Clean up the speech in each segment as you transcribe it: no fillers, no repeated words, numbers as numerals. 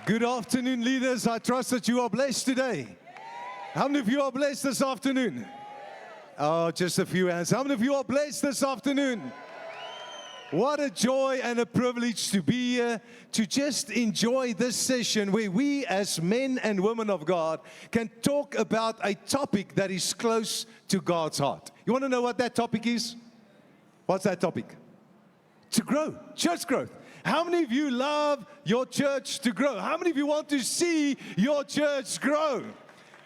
Good afternoon, leaders. I trust that you are blessed today. How many of you are blessed this afternoon? Oh, just a few hands. How many of you are blessed this afternoon? What a joy and a privilege to be here, to just enjoy this session where we as men and women of God can talk about a topic that is close to God's heart. You want to know what that topic is? What's that topic? To grow, church growth. How many of you love your church to grow? How many of you want to see your church grow?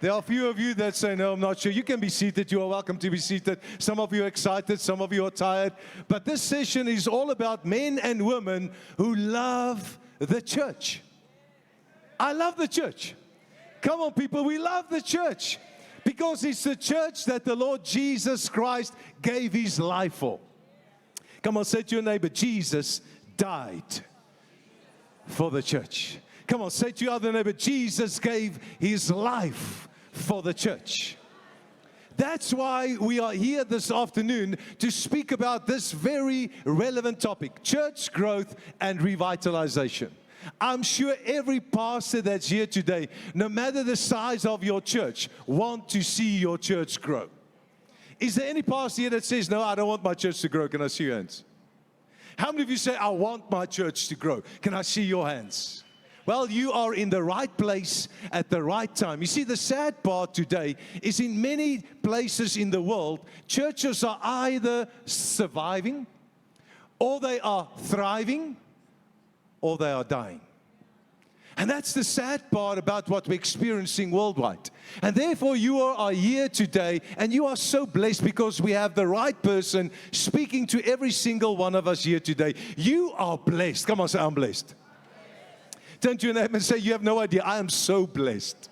There are a few of you that say, no, I'm not sure. You can be seated. You are welcome to be seated. Some of you are excited. Some of you are tired. But this session is all about men and women who love the church. I love the church. Come on, people. We love the church because it's the church that the Lord Jesus Christ gave His life for. Come on, say to your neighbor, Jesus died for the church. Come on, say to your other neighbor, Jesus gave His life for the church. That's why we are here this afternoon to speak about this very relevant topic, church growth and revitalization. I'm sure every pastor that's here today, no matter the size of your church, want to see your church grow. Is there any pastor here that says, no, I don't want my church to grow? Can I see your hands? How many of you say, I want my church to grow? Can I see your hands? Well, you are in the right place at the right time. You see, the sad part today is in many places in the world, churches are either surviving, or they are thriving, or they are dying. And that's the sad part about what we're experiencing worldwide. And therefore, you are here today, and you are so blessed because we have the right person speaking to every single one of us here today. You are blessed. Come on, say, I'm blessed. Turn to your neighbor and say, you have no idea, I am so blessed.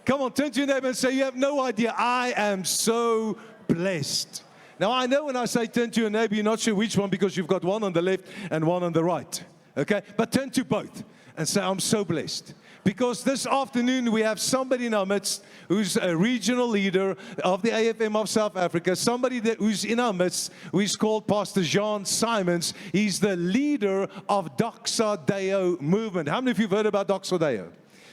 Come on, turn to your neighbor and say, you have no idea, I am so blessed. Now, I know when I say turn to your neighbor, you're not sure which one because you've got one on the left and one on the right. Okay? But turn to both and say, I'm so blessed. Because this afternoon we have somebody in our midst who's a regional leader of the AFM of South Africa, somebody who's in our midst who is called Pastor Jean Simons. He's the leader of Doxa Deo movement. How many of you have heard about Doxa Deo?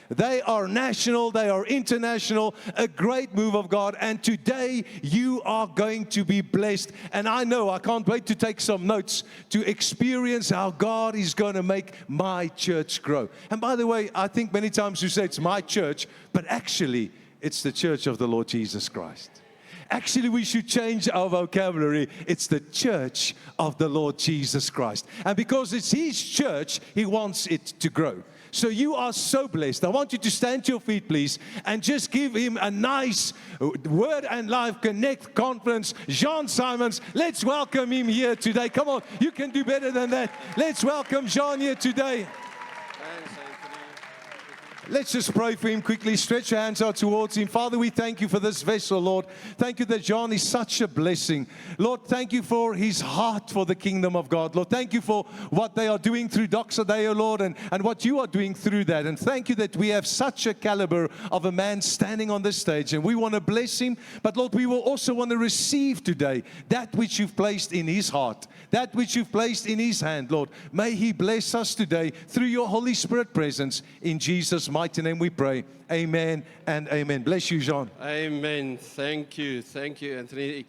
They are national, they are international, a great move of God. And today you are going to be blessed. And I know, I can't wait to take some notes to experience how God is going to make my church grow. And by the way, I think many times you say it's my church, but actually it's the church of the Lord Jesus Christ. Actually, we should change our vocabulary. It's the church of the Lord Jesus Christ. And because it's His church, He wants it to grow. So you are so blessed. I want you to stand to your feet, please, and just give Him a nice Word and Life Connect conference. Jean Simons, let's welcome him here today. Come on, you can do better than that. Let's welcome Jean here today. Let's just pray for him quickly. Stretch your hands out towards him. Father, we thank you for this vessel, Lord. Thank you that John is such a blessing. Lord, thank you for his heart for the kingdom of God. Lord, thank you for what they are doing through Doxa Deo, Lord, and what you are doing through that. And thank you that we have such a caliber of a man standing on this stage. And we want to bless him. But Lord, we will also want to receive today that which you've placed in his heart, that which you've placed in his hand, Lord. May he bless us today through your Holy Spirit presence. In Jesus' mighty name we pray. Amen and amen. Bless you, Jean. Amen. Thank you, Anthony.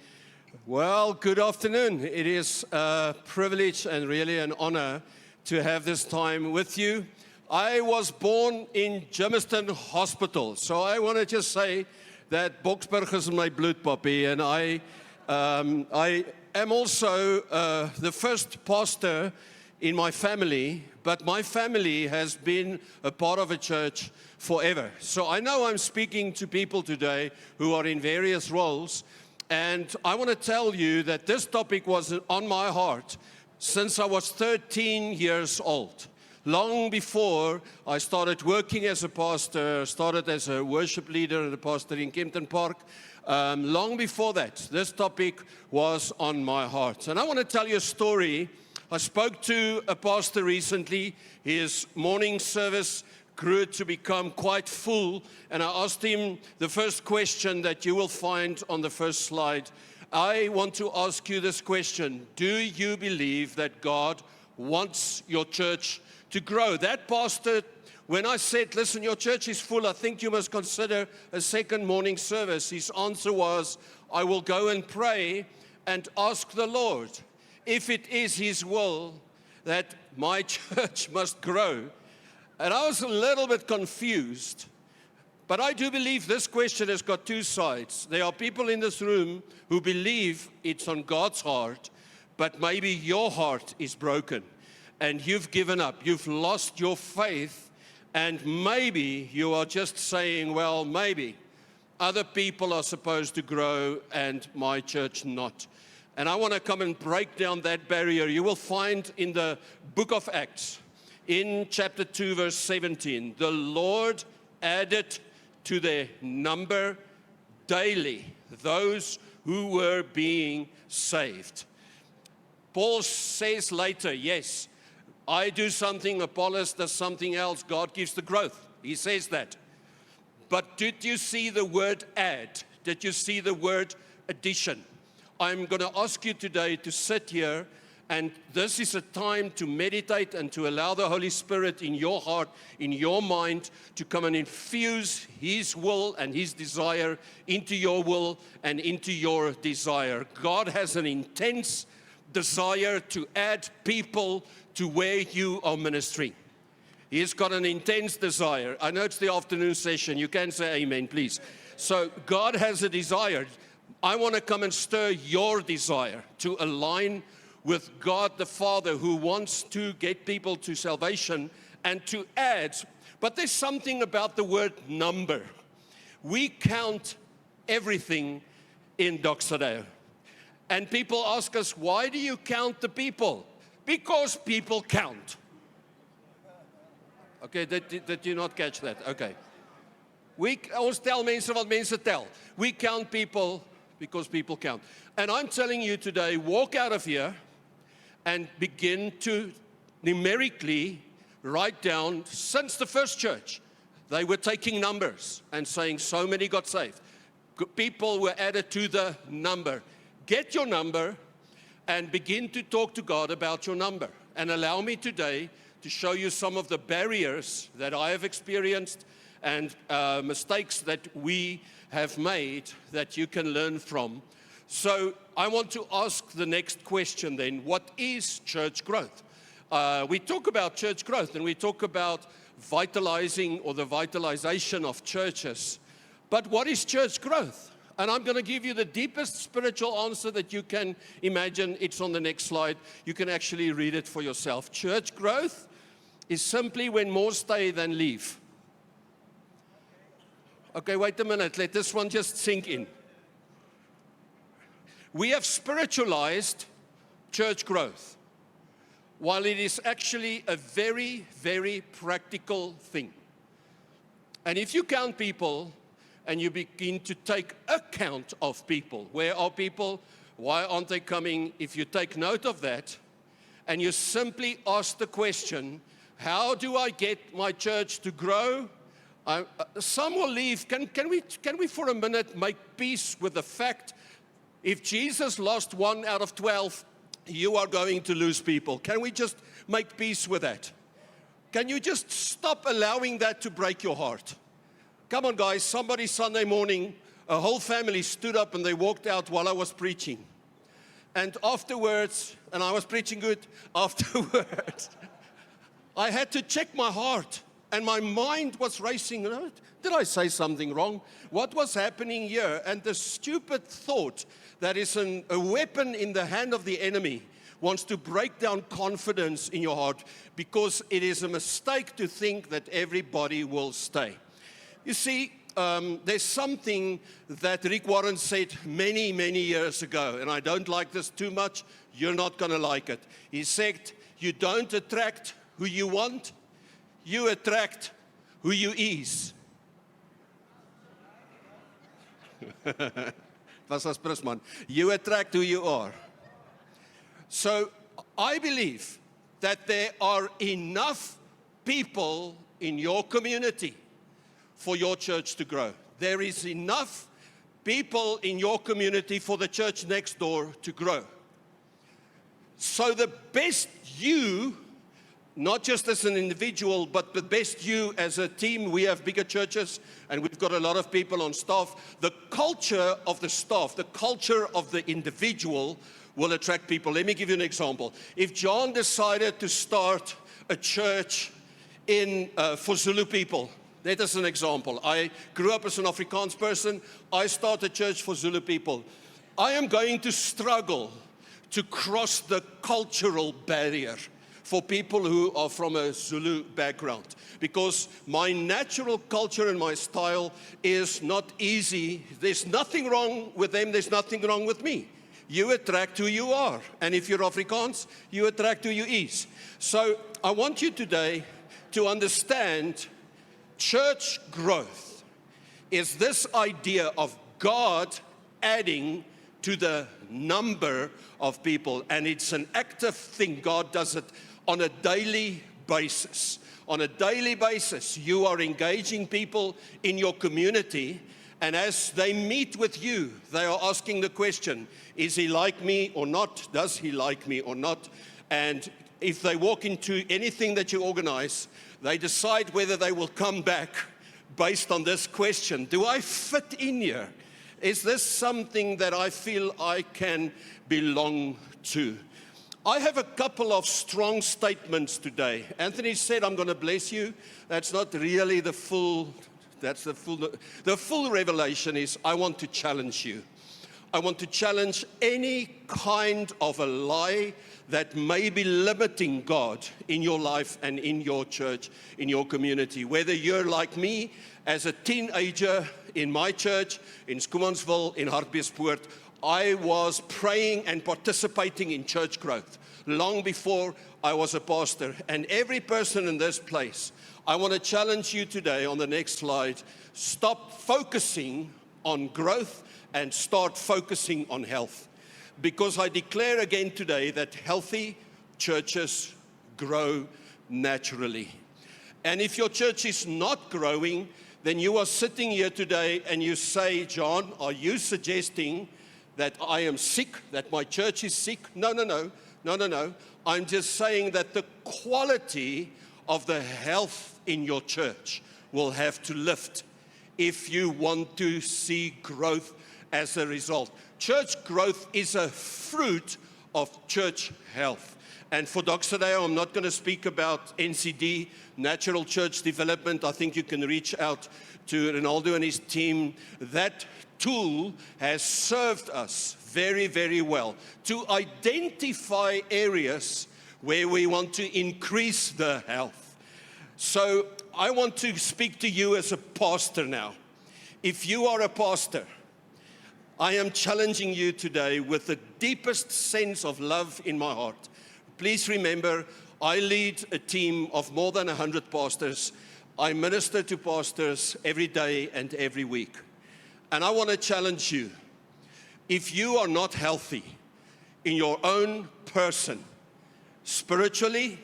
Well, good afternoon. It is a privilege and really an honor to have this time with you. I was born in Germiston Hospital, so I want to just say that Boksburg is my blood puppy, and I am also the first pastor in my family, but my family has been a part of a church forever. So I know I'm speaking to people today who are in various roles, and I want to tell you that this topic was on my heart since I was 13 years old. Long before I started working as a pastor, started as a worship leader and a pastor in Kempton Park, long before that, this topic was on my heart. And I want to tell you a story. I spoke to a pastor recently. His morning service grew to become quite full, and I asked him the first question that you will find on the first slide. I want to ask you this question: do you believe that God wants your church to grow? That pastor When I said, listen, your church is full, I think you must consider a second morning service, his answer was, I will go and pray and ask the Lord if it is his will that my church must grow. And I was a little bit confused, but I do believe this question has got two sides. There are people in this room who believe it's on God's heart, but maybe your heart is broken and you've given up, you've lost your faith. And maybe you are just saying, well, maybe other people are supposed to grow and my church not. And I want to come and break down that barrier. You will find in the book of Acts, in chapter 2, verse 17, the Lord added to their number daily those who were being saved. Paul says later, yes, I do something, Apollos does something else, God gives the growth. He says that. But did you see the word add? Did you see the word addition? I'm going to ask you today to sit here, and this is a time to meditate and to allow the Holy Spirit in your heart, in your mind, to come and infuse His will and His desire into your will and into your desire. God has an intense desire to add people to where you are ministering. He's got an intense desire. I know it's the afternoon session. You can say amen, please. So God has a desire. I want to come and stir your desire to align with God the Father, who wants to get people to salvation and to add. But there's something about the word number. We count everything in Doxodeo. And people ask us, why do you count the people? Because people count. Okay, did you not catch that? Okay. Ons tel mense wat mense tel. We count people because people count. And I'm telling you today, walk out of here and begin to numerically write down, since the first church, they were taking numbers and saying so many got saved. People were added to the number. Get your number and begin to talk to God about your number. And allow me today to show you some of the barriers that I have experienced and mistakes that we have made that you can learn from. So I want to ask the next question then. What is church growth? We talk about church growth and we talk about vitalizing or the vitalization of churches. But what is church growth? And I'm going to give you the deepest spiritual answer that you can imagine. It's on the next slide. You can actually read it for yourself. Church growth is simply when more stay than leave. Okay, wait a minute. Let this one just sink in. We have spiritualized church growth, while it is actually a very, very practical thing. And if you count people, and you begin to take account of people. Where are people? Why aren't they coming? If you take note of that, and you simply ask the question, how do I get my church to grow? Some will leave. Can we for a minute make peace with the fact, if Jesus lost 1 out of 12, you are going to lose people. Can we just make peace with that? Can you just stop allowing that to break your heart? Come on, guys, somebody Sunday morning, a whole family stood up and they walked out while I was preaching. And afterwards, and I was preaching good, afterwards, I had to check my heart and my mind was racing. Did I say something wrong? What was happening here? And the stupid thought that is a weapon in the hand of the enemy wants to break down confidence in your heart, because it is a mistake to think that everybody will stay. You see, there's something that Rick Warren said many, many years ago, and I don't like this too much. You're not going to like it. He said, you don't attract who you want, you attract who you ease. Was as Prisman. You attract who you are. So I believe that there are enough people in your community for your church to grow. There is enough people in your community for the church next door to grow. So the best you not just as an individual, but the best you as a team. We have bigger churches and we've got a lot of people on staff. The culture of the staff, the culture of the individual will attract people. Let me give you an example. If John decided to start a church for Zulu people, that is an example. I grew up as an Afrikaans person. I started a church for Zulu people. I am going to struggle to cross the cultural barrier for people who are from a Zulu background, because my natural culture and my style is not easy. There's nothing wrong with them, there's nothing wrong with me. You attract who you are, and if you're Afrikaans, you attract who you is. So I want you today to understand church growth is this idea of God adding to the number of people, and it's an active thing. God does it on a daily basis. On a daily basis, you are engaging people in your community, and as they meet with you, they are asking the question, is he like me or not? Does he like me or not? And if they walk into anything that you organize, they decide whether they will come back based on this question. Do I fit in here? Is this something that I feel I can belong to? I have a couple of strong statements today. Anthony said, I'm going to bless you. That's not really the full revelation is, I want to challenge you. I want to challenge any kind of a lie that may be limiting God in your life and in your church, in your community. Whether you're like me as a teenager in my church, in Schoemansville, in Hartbeespoort, I was praying and participating in church growth long before I was a pastor. And every person in this place, I want to challenge you today on the next slide. Stop focusing on growth and start focusing on health. Because I declare again today that healthy churches grow naturally. And if your church is not growing, then you are sitting here today and you say, John, are you suggesting that I am sick, that my church is sick? No. I'm just saying that the quality of the health in your church will have to lift if you want to see growth as a result. Church growth is a fruit of church health. And for Doxadeo, I'm not going to speak about NCD, Natural Church Development. I think you can reach out to Ronaldo and his team. That tool has served us very, very well to identify areas where we want to increase the health. So I want to speak to you as a pastor now. If you are a pastor, I am challenging you today with the deepest sense of love in my heart. Please remember, I lead a team of more than 100 pastors. I minister to pastors every day and every week. And I want to challenge you. If you are not healthy in your own person, spiritually,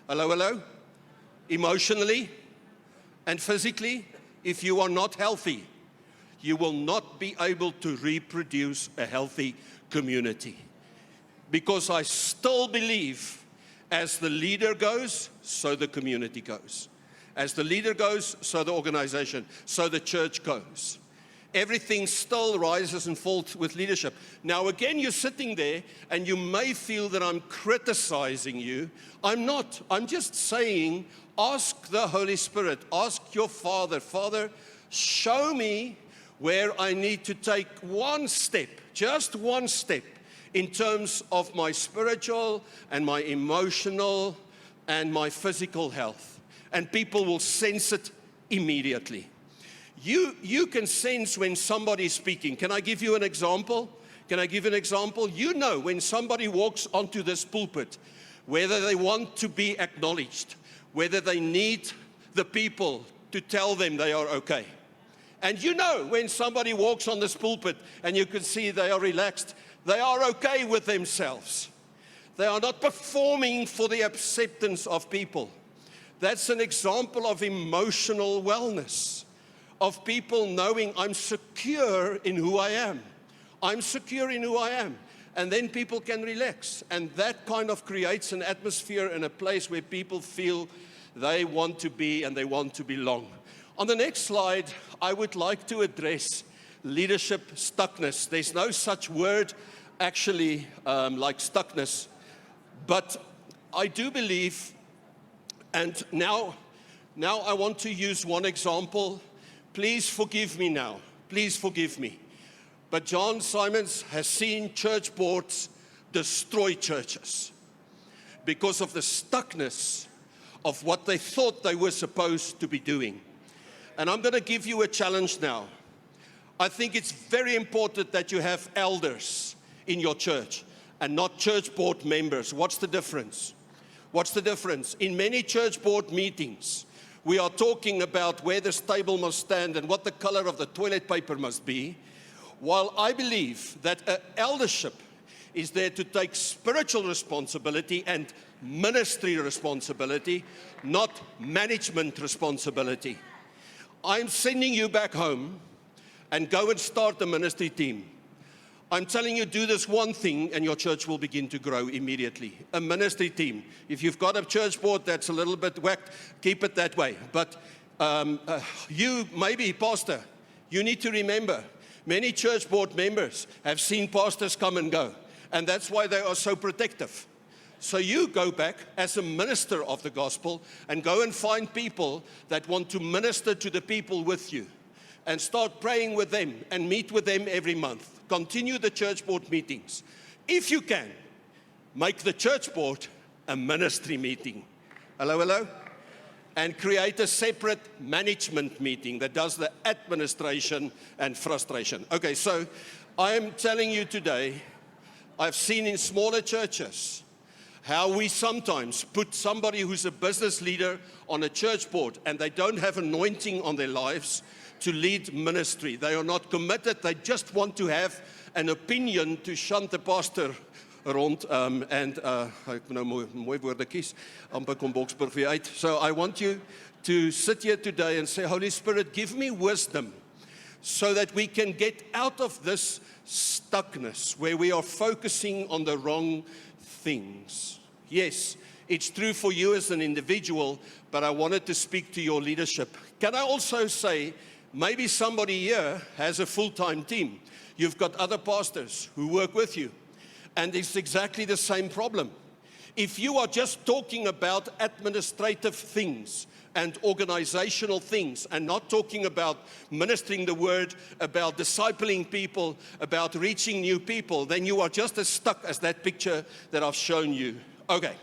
hello, emotionally, and physically, if you are not healthy, you will not be able to reproduce a healthy community. Because I still believe as the leader goes, so the community goes. As the leader goes, so the organization, so the church goes. Everything still rises and falls with leadership. Now again, you're sitting there and you may feel that I'm criticizing you. I'm not. I'm just saying, ask the Holy Spirit, ask your Father, Father, show me where I need to take one step, just one step, in terms of my spiritual and my emotional and my physical health. And people will sense it immediately. You can sense when somebody is speaking. Can I give you an example? You know when somebody walks onto this pulpit, whether they want to be acknowledged, whether they need the people to tell them they are okay. And you know when somebody walks on this pulpit and you can see they are relaxed, they are okay with themselves. They are not performing for the acceptance of people. That's an example of emotional wellness, of people knowing I'm secure in who I am. I'm secure in who I am. and then people can relax. And that kind of creates an atmosphere and a place where people feel they want to be and they want to belong. On the next slide, I would like to address leadership stuckness. There's no such word actually like stuckness, but I do believe, and now I want to use one example. Please forgive me now. Please forgive me. But John Simons has seen church boards destroy churches because of the stuckness of what they thought they were supposed to be doing. And I'm going to give you a challenge now. I think it's very important that you have elders in your church and not church board members. What's the difference? What's the difference? In many church board meetings, we are talking about where this table must stand and what the color of the toilet paper must be, while I believe that eldership is there to take spiritual responsibility and ministry responsibility, not management responsibility. I'm sending you back home and go and start a ministry team. I'm telling you, do this one thing and your church will begin to grow immediately. A ministry team. If you've got a church board that's a little bit whacked, keep it that way. But you, maybe pastor, you need to remember, many church board members have seen pastors come and go. And that's why they are so protective. So you go back as a minister of the gospel and go and find people that want to minister to the people with you. And start praying with them and meet with them every month. Continue the church board meetings. If you can, make the church board a ministry meeting. Hello, hello? And create a separate management meeting that does the administration and frustration. Okay, so I'm telling you today, I've seen in smaller churches how we sometimes put somebody who's a business leader on a church board and they don't have anointing on their lives to lead ministry. They are not committed. They just want to have an opinion to shunt the pastor rond and ek nou mooi woorde kies amper kom Boksburg weer uit. So I want you to sit here today and say, Holy Spirit, give me wisdom so that we can get out of this stuckness where we are focusing on the wrong things. Yes, it's true for you as an individual, but I wanted to speak to your leadership. Can I also say, maybe somebody here has a full-time team. You've got other pastors who work with you. And it's exactly the same problem. If you are just talking about administrative things and organizational things and not talking about ministering the word, about discipling people, about reaching new people, then you are just as stuck as that picture that I've shown you. Okay,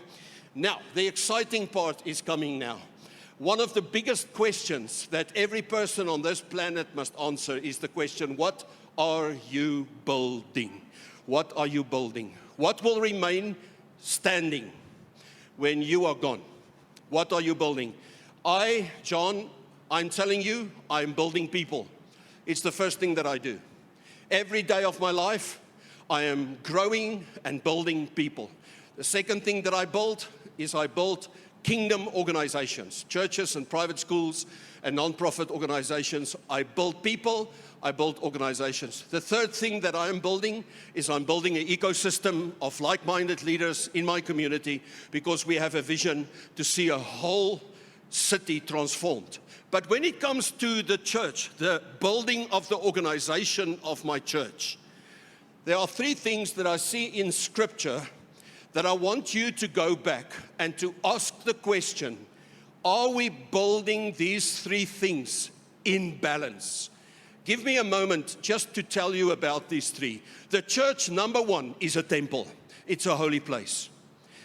now the exciting part is coming now. One of the biggest questions that every person on this planet must answer is the question, what are you building? What are you building? What will remain standing when you are gone? What are you building? John, I'm telling you, I'm building people. It's the first thing that I do. Every day of my life, I am growing and building people. The second thing that I build is I build kingdom organizations, churches and private schools and non-profit organizations. I build people, I build organizations. The third thing that I am building is I'm building an ecosystem of like-minded leaders in my community because we have a vision to see a whole city transformed. But when it comes to the church, the building of the organization of my church, there are three things that I see in Scripture that I want you to go back and to ask the question, are we building these three things in balance? Give me a moment just to tell you about these three. The church, number one, is a temple. It's a holy place.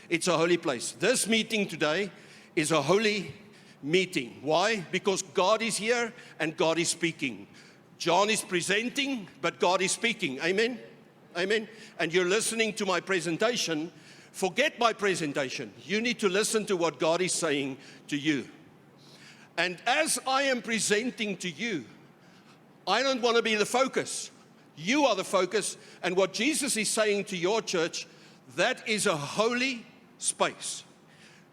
It's a holy place. This meeting today is a holy meeting. Why? Because God is here and God is speaking. John is presenting, but God is speaking. Amen? Amen? And you're listening to my presentation. Forget my presentation. You need to listen to what God is saying to you. And as I am presenting to you, I don't want to be the focus. You are the focus. And what Jesus is saying to your church, that is a holy space.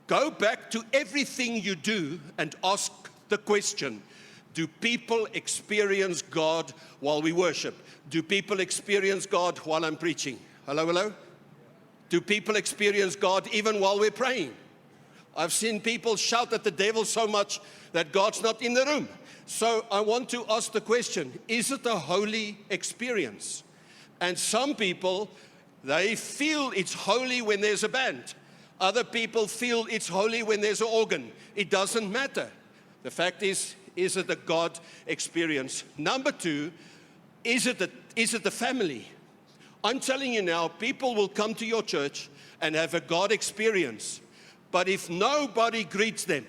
Go back to everything you do and ask the question, do people experience God while we worship? Do people experience God while I'm preaching? Hello, hello? Do people experience God even while we're praying? I've seen people shout at the devil so much that God's not in the room. So I want to ask the question, is it a holy experience? And some people, they feel it's holy when there's a band. Other people feel it's holy when there's an organ. It doesn't matter. The fact is it a God experience? Number two, is it the family? I'm telling you now, people will come to your church and have a God experience. But if nobody greets them,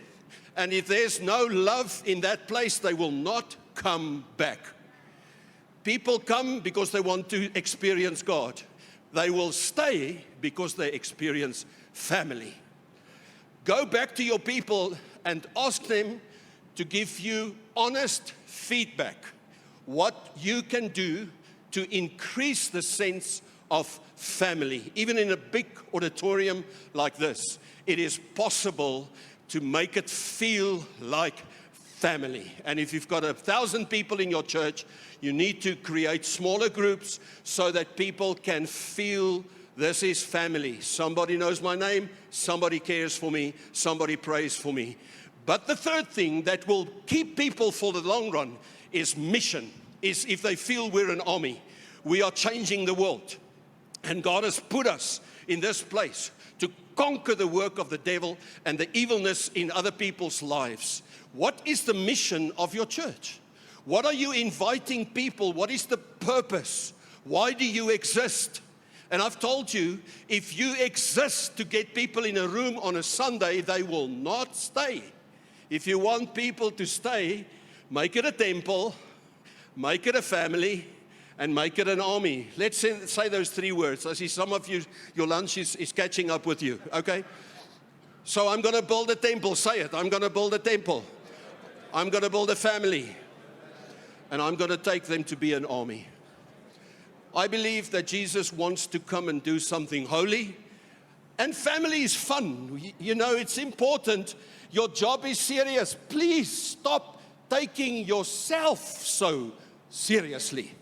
and if there's no love in that place, they will not come back. People come because they want to experience God. They will stay because they experience family. Go back to your people and ask them to give you honest feedback. What you can do to increase the sense of family. Even in a big auditorium like this, it is possible to make it feel like family. And if you've got 1,000 people in your church, you need to create smaller groups so that people can feel this is family. Somebody knows my name, somebody cares for me, somebody prays for me. But the third thing that will keep people for the long run is mission, is if they feel we're an army. We are changing the world. And God has put us in this place to conquer the work of the devil and the evilness in other people's lives. What is the mission of your church? What are you inviting people? What is the purpose? Why do you exist? And I've told you, if you exist to get people in a room on a Sunday, they will not stay. If you want people to stay, make it a temple, make it a family, and make it an army. Let's say those three words. I see some of you, your lunch is catching up with you, okay? So I'm going to build a temple. Say it. I'm going to build a temple. I'm going to build a family. And I'm going to take them to be an army. I believe that Jesus wants to come and do something holy. And family is fun. You know, it's important. Your job is serious. Please stop taking yourself so seriously.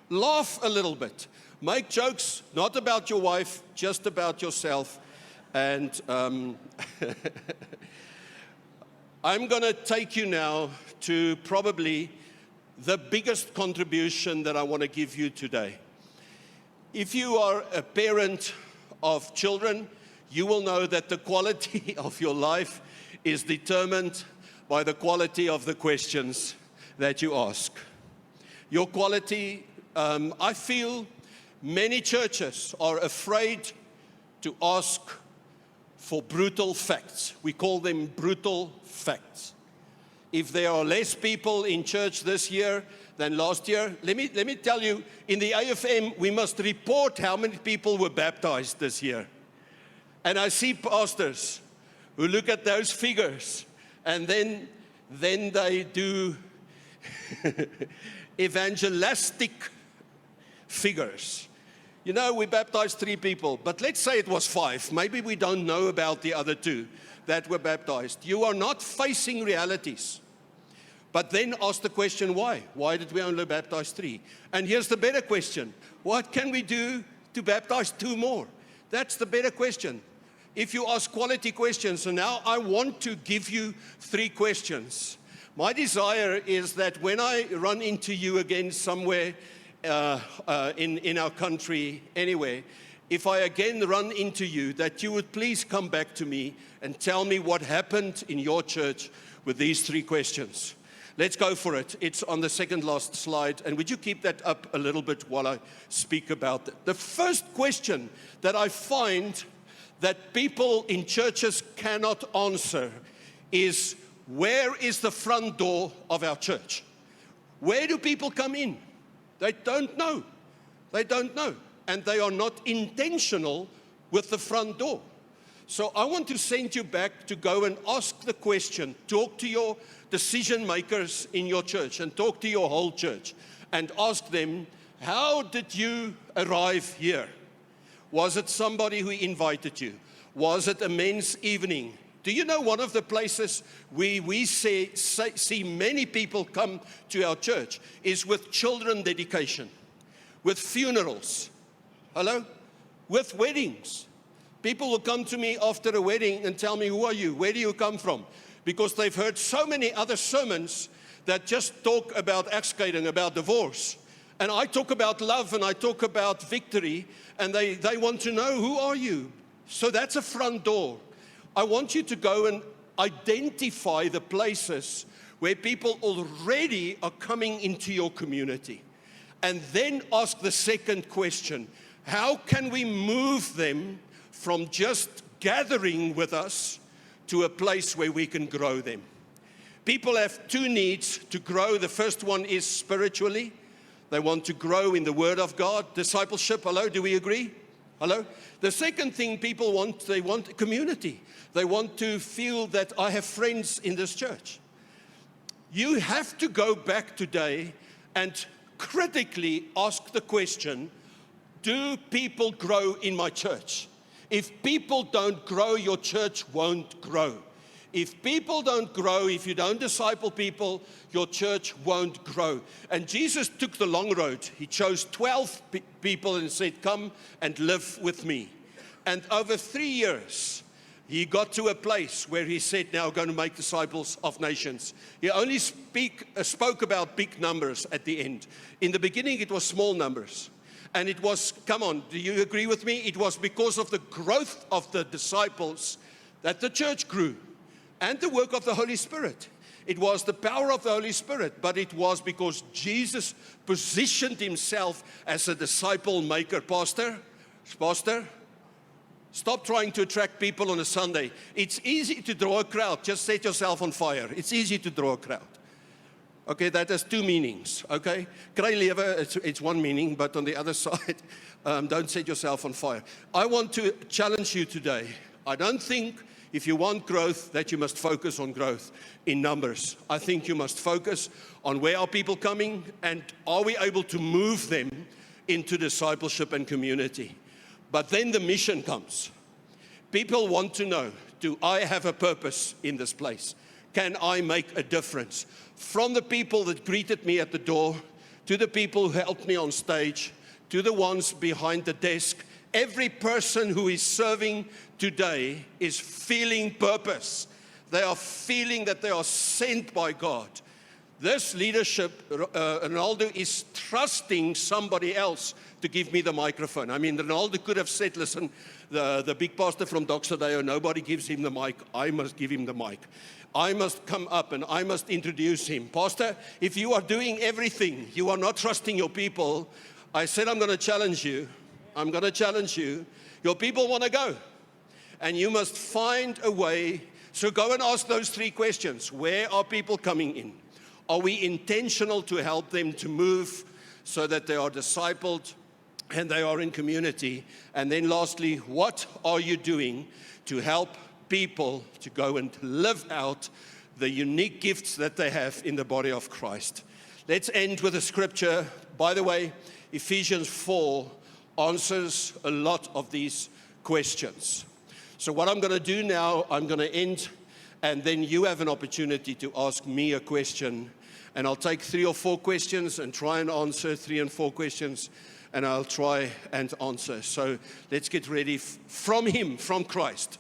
Laugh a little bit. Make jokes, not about your wife, just about yourself. And I'm going to take you now to probably the biggest contribution that I want to give you today. If you are a parent of children, you will know that the quality of your life is determined by the quality of the questions that you ask. Your quality, I feel many churches are afraid to ask for brutal facts. We call them brutal facts. If there are less people in church this year than last year, let me tell you, in the AFM, we must report how many people were baptized this year. And I see pastors who look at those figures and then they do evangelistic figures. You know, we baptized 3 people, but let's say it was 5. Maybe we don't know about the other 2 that were baptized. You are not facing realities. But then ask the question, why? Why did we only baptize 3? And here's the better question. What can we do to baptize 2 more? That's the better question. If you ask quality questions, so now I want to give you 3 questions. My desire is that when I run into you again somewhere in our country, anywhere, if I again run into you, that you would please come back to me and tell me what happened in your church with these 3 questions. Let's go for it. It's on the second last slide. And would you keep that up a little bit while I speak about it? The first question that I find that people in churches cannot answer is, where is the front door of our church? Where do people come in? They don't know. They don't know. And they are not intentional with the front door. So I want to send you back to go and ask the question. Talk to your decision makers in your church and talk to your whole church and ask them, how did you arrive here? Was it somebody who invited you? Was it a men's evening? Do you know one of the places we see many people come to our church is with children dedication, with funerals. Hello? With weddings. People will come to me after a wedding and tell me, who are you? Where do you come from? Because they've heard so many other sermons that just talk about egskeiding, about divorce. And I talk about love and I talk about victory, and they want to know, who are you? So that's a front door. I want you to go and identify the places where people already are coming into your community. And then ask the second question, how can we move them from just gathering with us to a place where we can grow them? People have two needs to grow. The first one is spiritually. They want to grow in the Word of God. Discipleship, hello, do we agree? Hello? The second thing people want, they want a community. They want to feel that I have friends in this church. You have to go back today and critically ask the question, do people grow in my church? If people don't grow, your church won't grow. If people don't grow, if you don't disciple people, your church won't grow. And Jesus took the long road. He chose 12 people and said, come and live with me. And over 3 years, he got to a place where he said, now I'm going to make disciples of nations. He only spoke about big numbers at the end. In the beginning, it was small numbers. And it was, come on, do you agree with me? It was because of the growth of the disciples that the church grew. And the work of the Holy Spirit. It was the power of the Holy Spirit, but it was because Jesus positioned himself as a disciple maker. Pastor, stop trying to attract people on a Sunday. It's easy to draw a crowd. Just set yourself on fire. It's easy to draw a crowd. Okay, that has two meanings, okay? Kry lewe, it's one meaning, but on the other side, don't set yourself on fire. I want to challenge you today. I don't think if you want growth, that you must focus on growth in numbers. I think you must focus on where are people coming and are we able to move them into discipleship and community. But then the mission comes. People want to know, do I have a purpose in this place? Can I make a difference? From the people that greeted me at the door, to the people who helped me on stage, to the ones behind the desk, every person who is serving today is feeling purpose. They are feeling that they are sent by God. This leadership, Ronaldo is trusting somebody else to give me the microphone. I mean, Ronaldo could have said, listen, the big pastor from Doxodeo, nobody gives him the mic. I must give him the mic. I must come up and I must introduce him. Pastor, if you are doing everything, you are not trusting your people, I said I'm going to challenge you. I'm going to challenge you. Your people want to go. And you must find a way. So go and ask those three questions. Where are people coming in? Are we intentional to help them to move so that they are discipled and they are in community? And then lastly, what are you doing to help people to go and live out the unique gifts that they have in the body of Christ? Let's end with a scripture. By the way, Ephesians 4 answers a lot of these questions. So what I'm going to do now, I'm going to end, and then you have an opportunity to ask me a question. And I'll take 3 or 4 questions and try and answer 3 and 4 questions, and I'll try and answer. So let's get ready from Him, from Christ.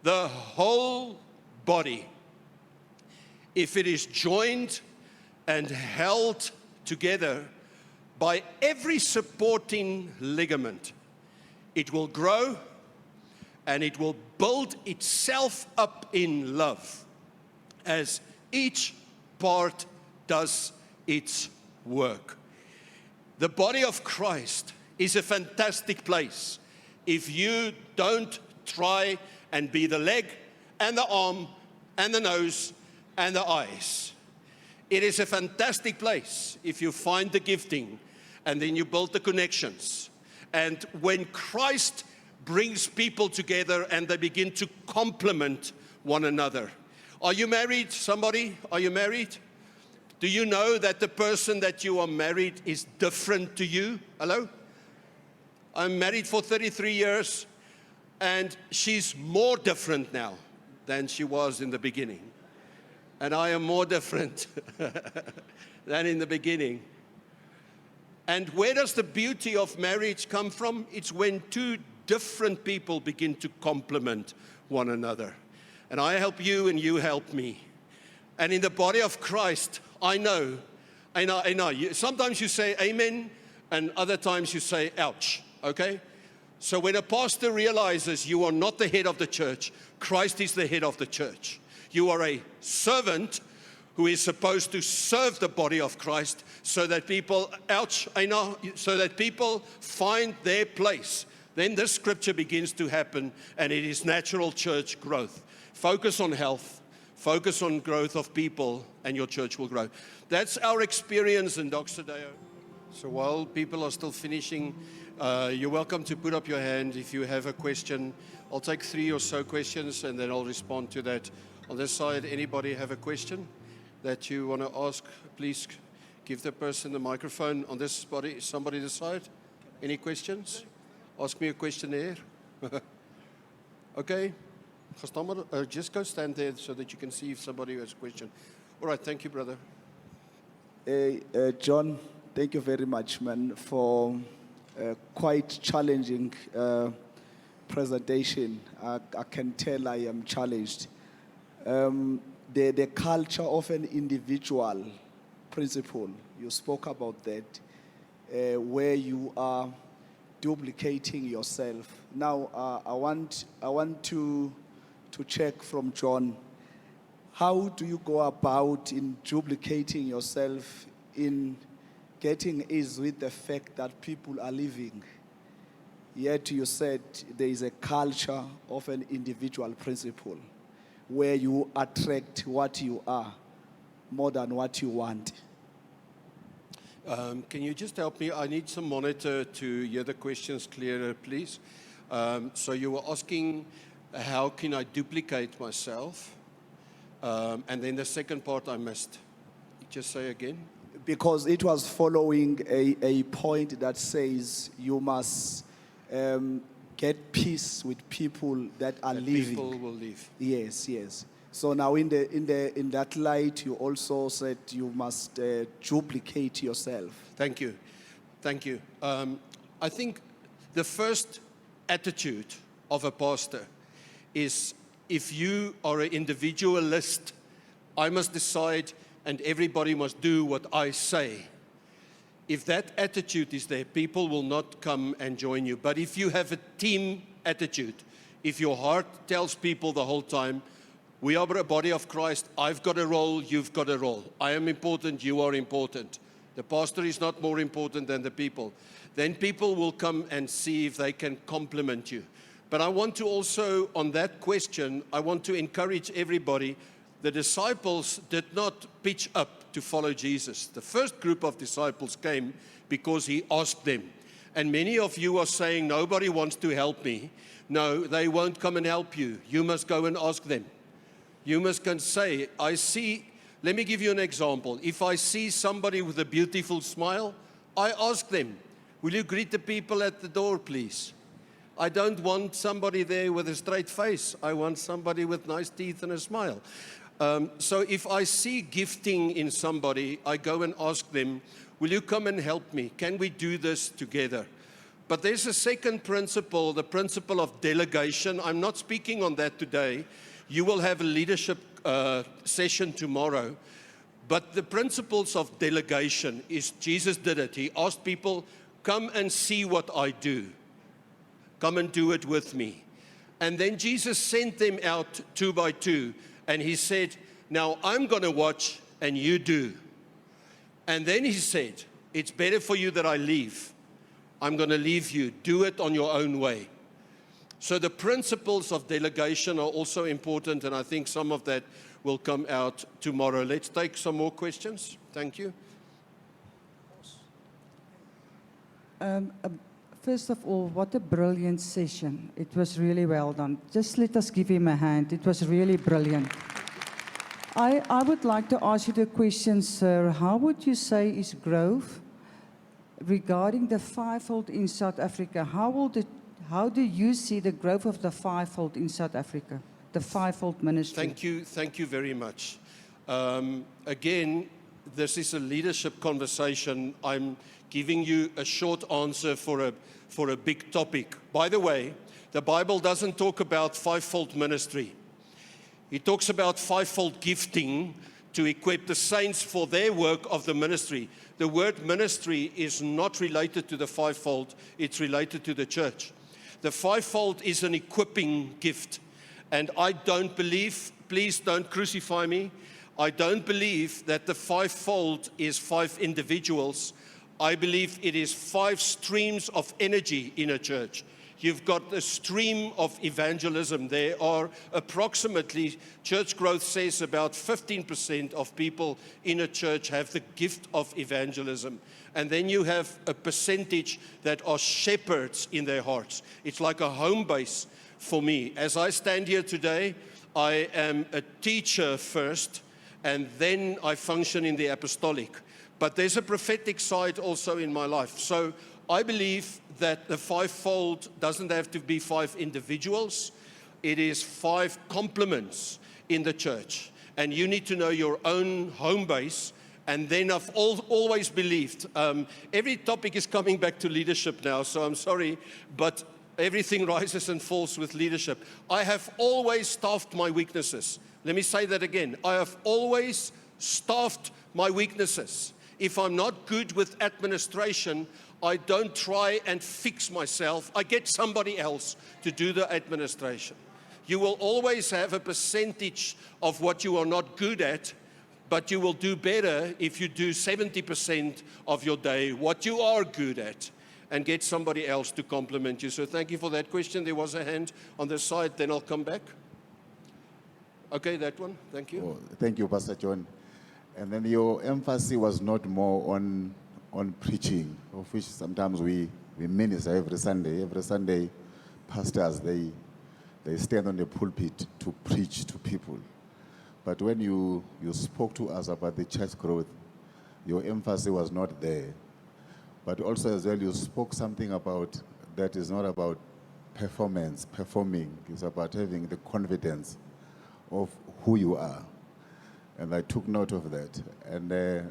The whole body, if it is joined and held together by every supporting ligament, it will grow and it will build itself up in love as each part does its work. The body of Christ is a fantastic place if you don't try and be the leg and the arm and the nose and the eyes. It is a fantastic place if you find the gifting and then you build the connections. And when Christ brings people together and they begin to complement one another. Are you married, somebody? Are you married? Do you know that the person that you are married is different to you? Hello? I'm married for 33 years and she's more different now than she was in the beginning. And I am more different than in the beginning. And where does the beauty of marriage come from? It's when two different people begin to complement one another. And I help you and you help me. And in the body of Christ, I know. Sometimes you say amen, and other times you say ouch, okay? So when a pastor realizes you are not the head of the church, Christ is the head of the church. You are a servant who is supposed to serve the body of Christ so that people, so that people find their place. Then this scripture begins to happen, and it is natural church growth. Focus on health, focus on growth of people, and your church will grow. That's our experience in Doxodeo. So while people are still finishing, you're welcome to put up your hand if you have a question. I'll take 3 or so questions, and then I'll respond to that. On this side, anybody have a question that you want to ask? Please give the person the microphone. On this body, somebody this side. Any questions? Ask me a question there. Okay. Just go stand there so that you can see if somebody has a question. All right, thank you, brother. John, thank you very much, man, for quite challenging presentation. I can tell I am challenged. The culture of an individual principle, you spoke about that, where you are duplicating yourself. Now, I want to check from John, how do you go about in duplicating yourself, in getting ease with the fact that people are living? Yet you said there is a culture of an individual principle where you attract what you are more than what you want. Can you just help me? I need some monitor to hear the questions clearer, please. So you were asking, how can I duplicate myself? And then the second part I missed. Just say again. Because it was following a point that says you must get peace with people that are living. People will live. Yes, yes. So now in that light, you also said you must duplicate yourself. Thank you. Thank you. I think the first attitude of a pastor is, if you are an individualist, I must decide and everybody must do what I say. If that attitude is there, people will not come and join you. But if you have a team attitude, if your heart tells people the whole time, we are a body of Christ, I've got a role, you've got a role. I am important, you are important. The pastor is not more important than the people. Then people will come and see if they can complement you. But I want to also, on that question, I want to encourage everybody. The disciples did not pitch up to follow Jesus. The first group of disciples came because he asked them. And many of you are saying, nobody wants to help me. No, they won't come and help you. You must go and ask them. You must go and say, let me give you an example. If I see somebody with a beautiful smile, I ask them, will you greet the people at the door, please? I don't want somebody there with a straight face. I want somebody with nice teeth and a smile. So if I see gifting in somebody, I go and ask them, will you come and help me? Can we do this together? But there's a second principle, the principle of delegation. I'm not speaking on that today. You will have a leadership session tomorrow. But the principles of delegation is, Jesus did it. He asked people, come and see what I do. Come and do it with me. And then Jesus sent them out 2 by 2. And he said, now I'm going to watch and you do. And then he said, it's better for you that I leave. I'm going to leave you. Do it on your own way. So the principles of delegation are also important, and I think some of that will come out tomorrow. Let's take some more questions. Thank you. First of all, what a brilliant session. It was really well done. Just let us give him a hand. It was really brilliant. I would like to ask you the question, sir. How would you say is growth regarding the fivefold in South Africa? How do you see the growth of the fivefold in South Africa, the fivefold ministry? Thank you very much. Again, this is a leadership conversation. I'm giving you a short answer for a big topic. By the way, the Bible doesn't talk about fivefold ministry. It talks about fivefold gifting to equip the saints for their work of the ministry. The word ministry is not related to the fivefold, it's related to the church. The fivefold is an equipping gift. And I don't believe, please don't crucify me, I don't believe that the fivefold is 5 individuals. I believe it is 5 streams of energy in a church. You've got a stream of evangelism. There are approximately, Church Growth says about 15% of people in a church have the gift of evangelism. And then you have a percentage that are shepherds in their hearts. It's like a home base for me. As I stand here today, I am a teacher first, and then I function in the apostolic. But there's a prophetic side also in my life. So I believe that the fivefold doesn't have to be 5 individuals. It is 5 complements in the church. And you need to know your own home base. And then I've always believed, every topic is coming back to leadership now, so I'm sorry, but everything rises and falls with leadership. I have always staffed my weaknesses. Let me say that again. I have always staffed my weaknesses. If I'm not good with administration, I don't try and fix myself. I get somebody else to do the administration. You will always have a percentage of what you are not good at, but you will do better if you do 70% of your day what you are good at and get somebody else to complement you. So thank you for that question. There was a hand on the side, then I'll come back. Okay, that one. Thank you. Oh, thank you, Pastor John. And then your emphasis was not more on preaching, of which sometimes we minister every Sunday. Every Sunday, pastors, they stand on the pulpit to preach to people. But when you spoke to us about the church growth, your emphasis was not there. But also as well, you spoke something about that is not about performing. It's about having the confidence of who you are. And I took note of that. And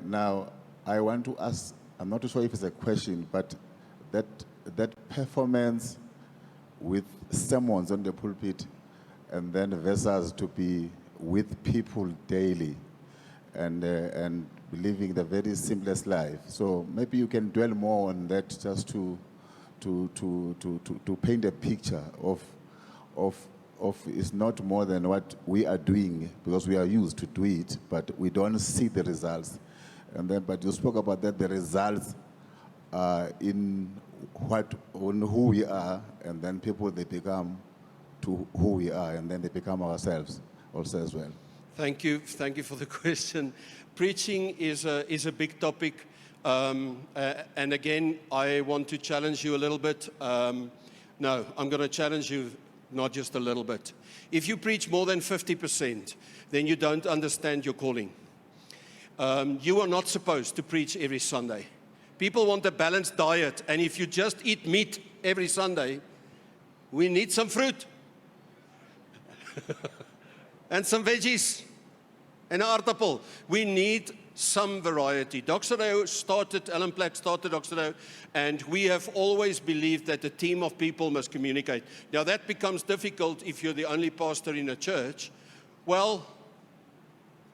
now I want to ask, I'm not sure if it's a question, but that performance with sermons on the pulpit and then versus to be with people daily and living the very simplest life. So maybe you can dwell more on that just to paint a picture of it's not more than what we are doing because we are used to do it, but we don't see the results. And then, but you spoke about that the results are on who we are, and then people they become to who we are, and then they become ourselves also as well. Thank you for the question. Preaching is a big topic, and again, I want to challenge you a little bit. No, I'm going to challenge you not just a little bit. If you preach more than 50%, then you don't understand your calling. You are not supposed to preach every Sunday. People want a balanced diet, and if you just eat meat every Sunday, we need some fruit and some veggies and an aardappel. We need some variety. Doxodeo started, Alan Platt started Doxodeo, and we have always believed that a team of people must communicate. Now that becomes difficult if you're the only pastor in a church. Well,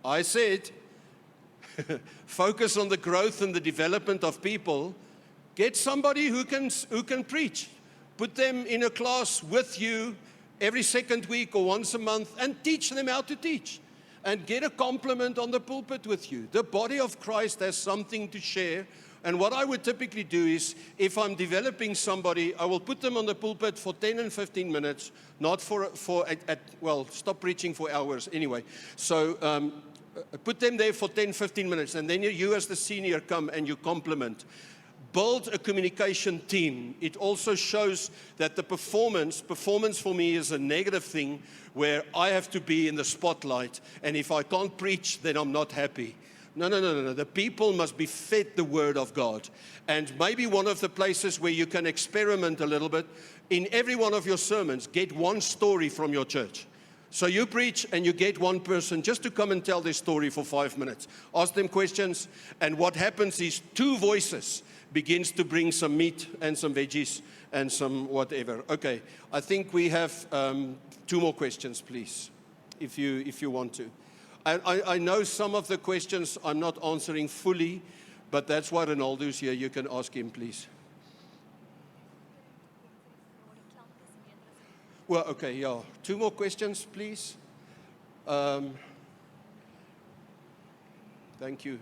I said, focus on the growth and the development of people. Get somebody who can preach. Put them in a class with you every second week or once a month and teach them how to teach. And get a compliment on the pulpit with you. The body of Christ has something to share. And what I would typically do is, if I'm developing somebody, I will put them on the pulpit for 10 and 15 minutes, not well, stop preaching for hours anyway. So put them there for 10, 15 minutes, and then you as the senior come and you compliment. Build a communication team. It also shows that the performance for me is a negative thing where I have to be in the spotlight, and if I can't preach, then I'm not happy. No. The people must be fed the word of God. And maybe one of the places where you can experiment a little bit, in every one of your sermons, get one story from your church. So you preach and you get one person just to come and tell their story for 5 minutes. Ask them questions, and what happens is 2 voices begins to bring some meat and some veggies and some whatever. Okay, I think we have 2 more questions, please, if you want to. I know some of the questions I'm not answering fully, but that's why Ronaldo's here. You can ask him, please. Well, okay, yeah. 2 more questions, please. Thank you.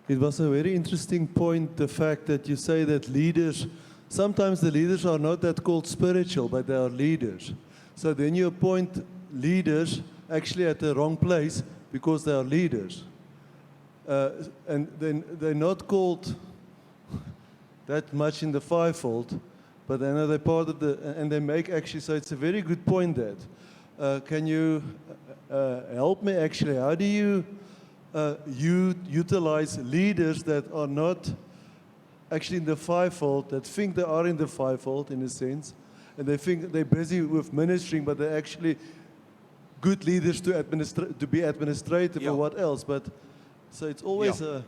It was a very interesting point, the fact that you say that leaders, sometimes the leaders are not that called spiritual, but they are leaders. So then you appoint leaders actually at the wrong place because they are leaders. And then they're not called that much in the fivefold, but then they're part of the, and they make actually, so it's a very good point that. Can you help me actually? How do you utilize leaders that are not actually in the fivefold, that think they are in the fivefold in a sense, and they think they're busy with ministering, but they're actually good leaders to be administrative Yeah. or what else? But so it's always Yeah.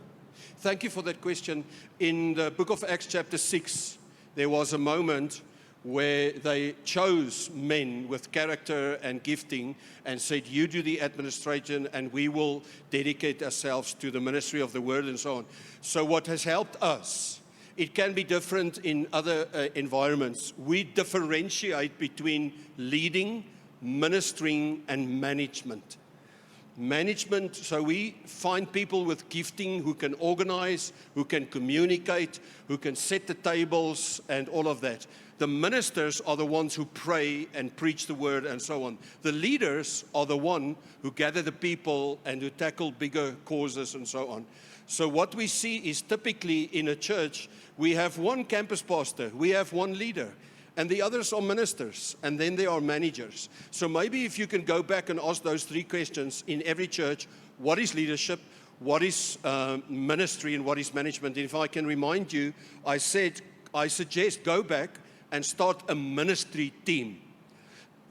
Thank you for that question. In the book of Acts chapter 6, there was a moment where they chose men with character and gifting and said, you do the administration and we will dedicate ourselves to the ministry of the word and so on. So what has helped us, it can be different in other environments. We differentiate between leading, ministering, and management. Management, so we find people with gifting who can organize, who can communicate, who can set the tables and all of that. The ministers are the ones who pray and preach the word and so on. The leaders are the one who gather the people and who tackle bigger causes and so on. So what we see is typically in a church, we have one campus pastor, we have one leader, and the others are ministers, and then there are managers. So maybe if you can go back and ask those 3 questions in every church, what is leadership, what is ministry, and what is management? And if I can remind you, I suggest go back and start a ministry team.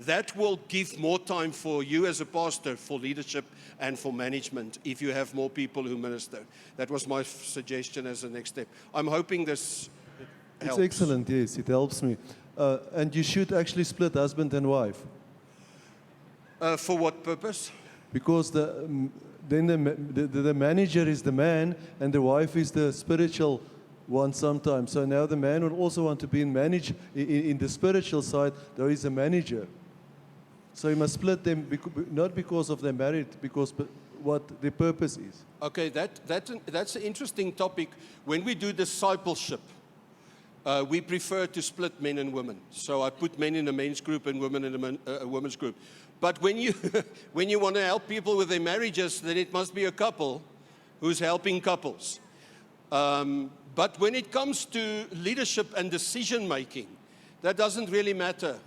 That will give more time for you as a pastor for leadership and for management if you have more people who minister. That was my suggestion as a next step. I'm hoping this helps. It's excellent, yes, it helps me. And you should actually split husband and wife. For what purpose? Because then the manager is the man and the wife is the spiritual one sometimes. So now the man will also want to be in the spiritual side. There is a manager. So you must split them, not because of their married, because what the purpose is. Okay, that's an interesting topic. When we do discipleship, we prefer to split men and women. So I put men in a men's group and women in a women's group. But when you when you want to help people with their marriages, then it must be a couple who's helping couples. But when it comes to leadership and decision making, that doesn't really matter.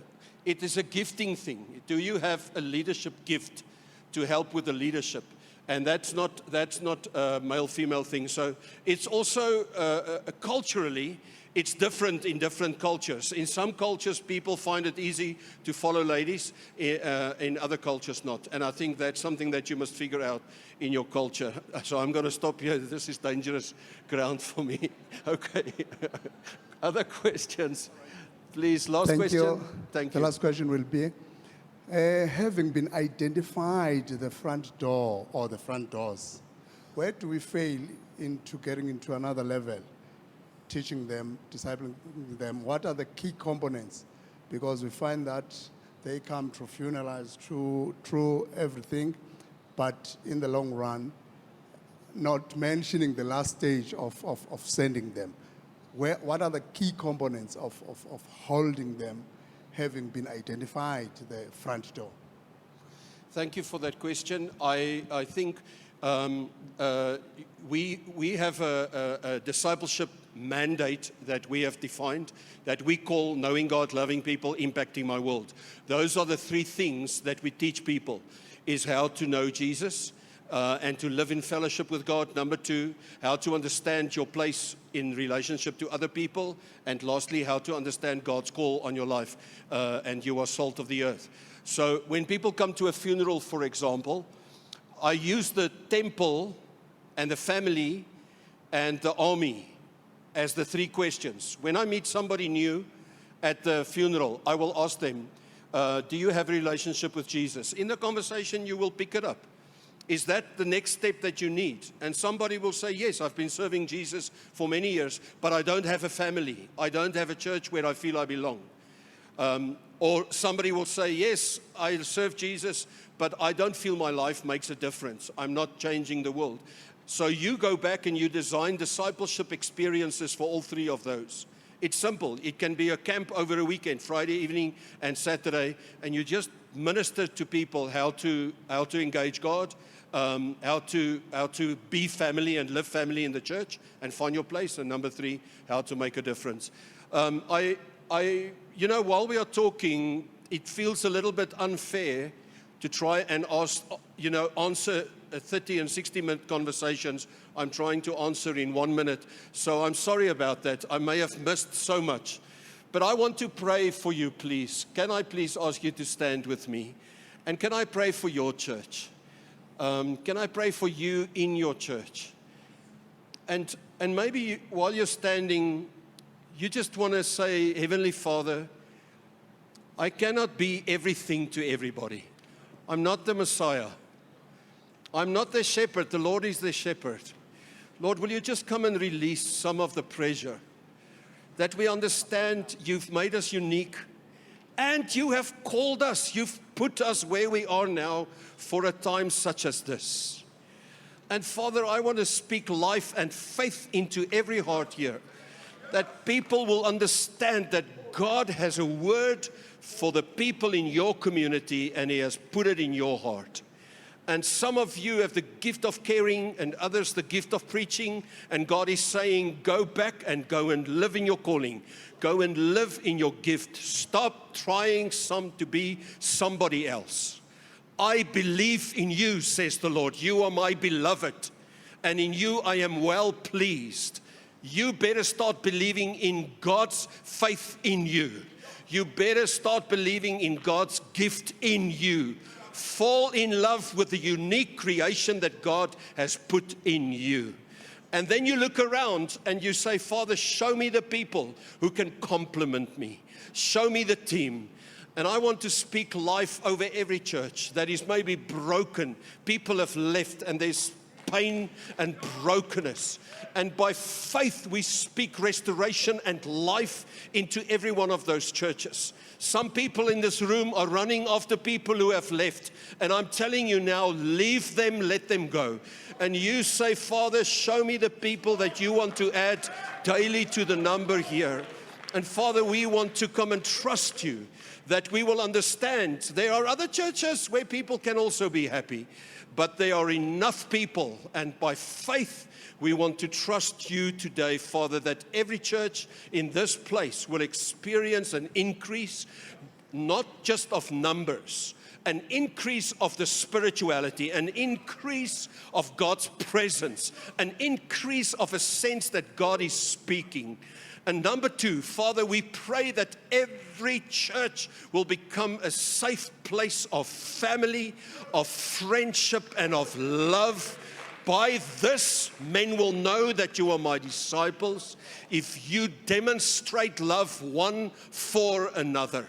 It is a gifting thing. Do you have a leadership gift to help with the leadership? And that's not a male-female thing. So it's also culturally, it's different in different cultures. In some cultures, people find it easy to follow ladies. In other cultures, not. And I think that's something that you must figure out in your culture. So I'm going to stop here. This is dangerous ground for me. Okay. Other questions? Please, last question. Thank The you. last question will be, having been identified the front door or the front doors, where do we fail into getting into another level? Teaching them, discipling them, what are the key components? Because we find that they come through funerals, through everything, but in the long run, not mentioning the last stage of sending them. What are the key components of holding them, having been identified the front door? Thank you for that question. I think we have a discipleship mandate that we have defined that we call knowing God, loving people, impacting my world. Those are the 3 things that we teach people, is how to know Jesus, and to live in fellowship with God. Number 2, how to understand your place in relationship to other people. And lastly, how to understand God's call on your life, and you are salt of the earth. So when people come to a funeral, for example, I use the temple and the family and the army as the 3 questions. When I meet somebody new at the funeral, I will ask them, do you have a relationship with Jesus? In the conversation, you will pick it up. Is that the next step that you need? And somebody will say, yes, I've been serving Jesus for many years, but I don't have a family. I don't have a church where I feel I belong. Or somebody will say, yes, I serve Jesus, but I don't feel my life makes a difference. I'm not changing the world. So you go back and you design discipleship experiences for all 3 of those. It's simple. It can be a camp over a weekend, Friday evening and Saturday, and you just minister to people how to engage God, how to be family and live family in the church and find your place. And number 3, how to make a difference. You know, while we are talking, it feels a little bit unfair to try and answer 30 and 60-minute conversations. I'm trying to answer in 1 minute. So I'm sorry about that. I may have missed so much. But I want to pray for you, please. Can I please ask you to stand with me? And can I pray for your church? Can I pray for you in your church? And maybe while you're standing, you just want to say, Heavenly Father, I cannot be everything to everybody. I'm not the Messiah. I'm not the shepherd. The Lord is the shepherd. Lord, will you just come and release some of the pressure that we understand you've made us unique and you have called us. You've put us where we are now for a time such as this. And Father, I want to speak life and faith into every heart here, that people will understand that God has a word for the people in your community and He has put it in your heart. And some of you have the gift of caring and others the gift of preaching. And God is saying, go back and go and live in your calling. Go and live in your gift. Stop trying to be somebody else. I believe in you, says the Lord. You are my beloved. And in you I am well pleased. You better start believing in God's faith in you. You better start believing in God's gift in you. Fall in love with the unique creation that God has put in you. And then you look around and you say, Father, show me the people who can complement me. Show me the team. And I want to speak life over every church that is maybe broken. People have left and there's pain and brokenness. And by faith, we speak restoration and life into every one of those churches. Some people in this room are running after people who have left. And I'm telling you now, leave them, let them go. And you say, Father, show me the people that you want to add daily to the number here. And Father, we want to come and trust you that we will understand there are other churches where people can also be happy. But there are enough people, and by faith, we want to trust you today, Father, that every church in this place will experience an increase, not just of numbers, an increase of the spirituality, an increase of God's presence, an increase of a sense that God is speaking. And number 2, Father, we pray that every church will become a safe place of family, of friendship, and of love. By this, men will know that you are my disciples, if you demonstrate love one for another.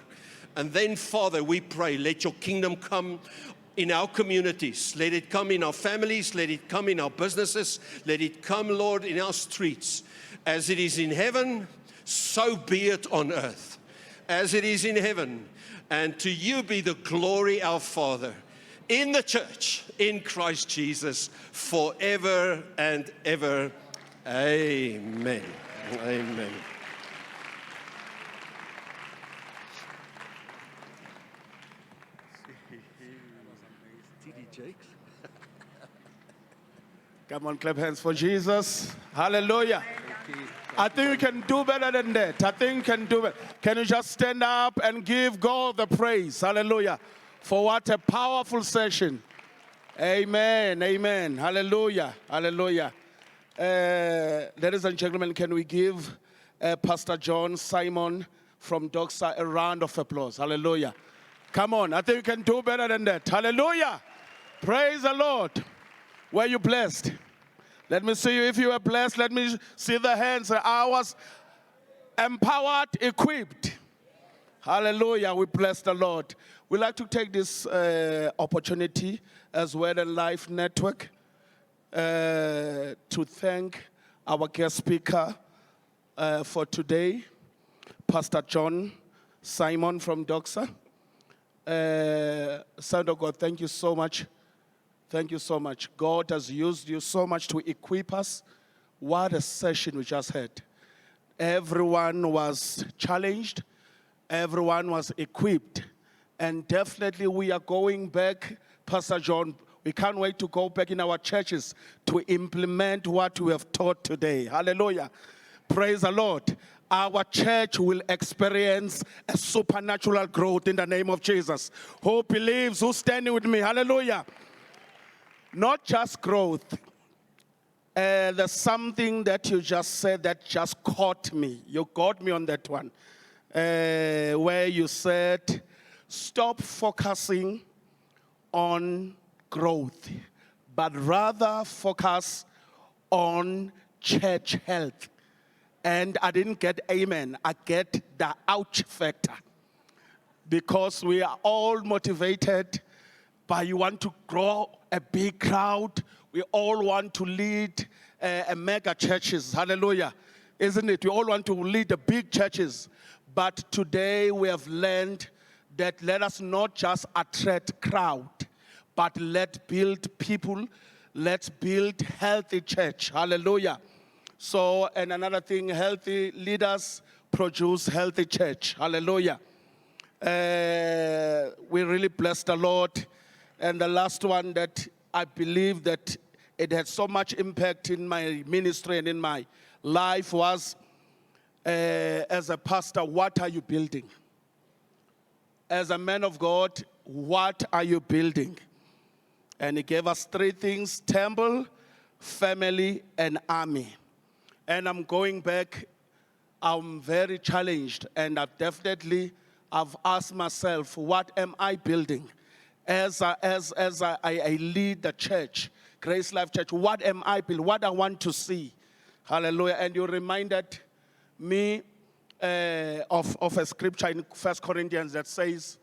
And then, Father, we pray, let your kingdom come in our communities. Let it come in our families. Let it come in our businesses. Let it come, Lord, in our streets. As it is in heaven, so be it on earth. As it is in heaven. And to you be the glory, our Father, in the church, in Christ Jesus, forever and ever. Amen. Amen. Come on, clap hands for Jesus. Hallelujah. I think you can do better than that. I think you can do it. Can you just stand up and give God the praise? Hallelujah. For what a powerful session. Amen. Amen. Hallelujah. Hallelujah. Ladies and gentlemen, can we give Pastor John Simon from Doxa a round of applause? Hallelujah. Come on. I think you can do better than that. Hallelujah. Praise the Lord. Were you blessed? Let me see you. If you were blessed, let me see the hands. I was empowered, equipped. Hallelujah. We bless the Lord. We'd like to take this opportunity as well as Life Network to thank our guest speaker for today, Pastor John Simon from Doxa. Son of God, thank you so much. Thank you so much. God has used you so much to equip us. What a session we just had. Everyone was challenged. Everyone was equipped. And definitely we are going back, Pastor John, we can't wait to go back in our churches to implement what we have taught today. Hallelujah. Praise the Lord. Our church will experience a supernatural growth in the name of Jesus. Who believes, who's standing with me? Hallelujah. Not just growth. There's something that you just said that just caught me. You got me on that one. Where you said, stop focusing on growth, but rather focus on church health. And I didn't get amen. I get the ouch factor. Because we are all motivated by you want to grow a big crowd. We all want to lead a mega churches. Hallelujah. Isn't it? We all want to lead the big churches. But today we have learned that let us not just attract crowd, but let's build people. Let's build healthy church. Hallelujah. So, and another thing, healthy leaders produce healthy church. Hallelujah. We really bless the Lord. And the last one that I believe that it had so much impact in my ministry and in my life was, as a pastor, what are you building? As a man of God, what are you building? And he gave us three things: temple, family, and army. And I'm going back, I'm very challenged, and I've asked myself, what am I building? As I lead the church, Grace Life Church, what am I building? What I want to see. Hallelujah. And you reminded me of a scripture in 1 Corinthians that says,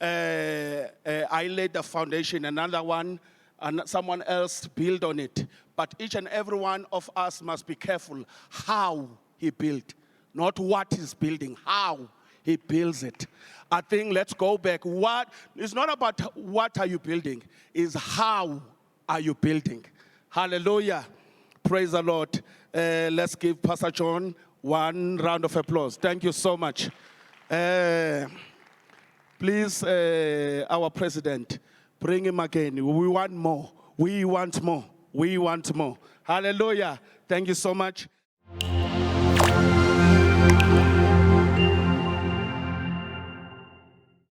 I laid the foundation, another one, and someone else build on it. But each and every one of us must be careful how he built, not what he's building, how he builds it. I think let's go back. It's not about what are you building, it's how are you building. Hallelujah. Praise the Lord. Let's give Pastor John one round of applause. Thank you so much. Please, our president, bring him again. We want more. We want more. We want more. Hallelujah. Thank you so much.